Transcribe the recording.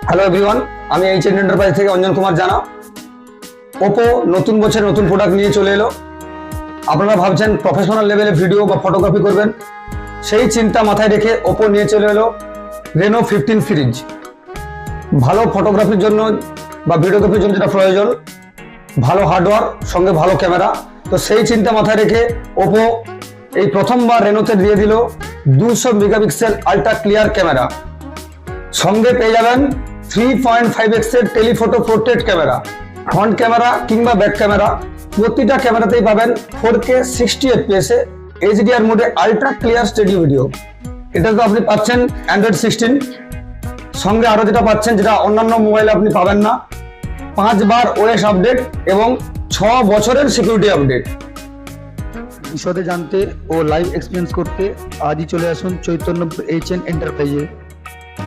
Hello everyone, আমি HN enterprise থেকে অঞ্জন কুমার জানা। ওপো নতুন বছরে নতুন প্রোডাক্ট নিয়ে চলে এলো। আপনারা ভাবছেন প্রফেশনাল লেভেলে ভিডিও বা ফটোগ্রাফি করবেন, সেই চিন্তা মাথায় রেখে ওপো নিয়ে চলে এলো রেনো 15 সিরিজ। ভালো ফটোগ্রাফির জন্য বা ভিডিওগ্রাফির জন্য যেটা প্রয়োজন, ভালো হার্ডওয়্যার সঙ্গে ভালো ক্যামেরা, তো সেই চিন্তা মাথায় রেখে ওপো এই প্রথমবার রেনোতে দিয়ে দিল 200 মেগাপিক্সেল আল্ট্রা ক্লিয়ার ক্যামেরা। সঙ্গে পেয়ে যাবেন 3.5x এর telephoto portrait camera. Front camera কিংবা ব্যাক ক্যামেরা প্রতিটা ক্যামেরাতেই পাবেন 4K 60 fps এ HDR মোডে আল্ট্রা ক্লিয়ার স্টেডি ভিডিও। এটা তো আপনি পাচ্ছেন অ্যান্ড্রয়েড 16। সঙ্গে আরো যেটা পাচ্ছেন, যেটা অন্যান্য মোবাইলে আপনি পাবেন না, 5 বার ওএস আপডেট এবং 6 বছরের সিকিউরিটি আপডেট। বিশদে জানতে ও লাইভ এক্সপিরিয়েন্স করতে আজই চলে আসুন চৈতন্য এইচএন এন্টারপ্রাইজে।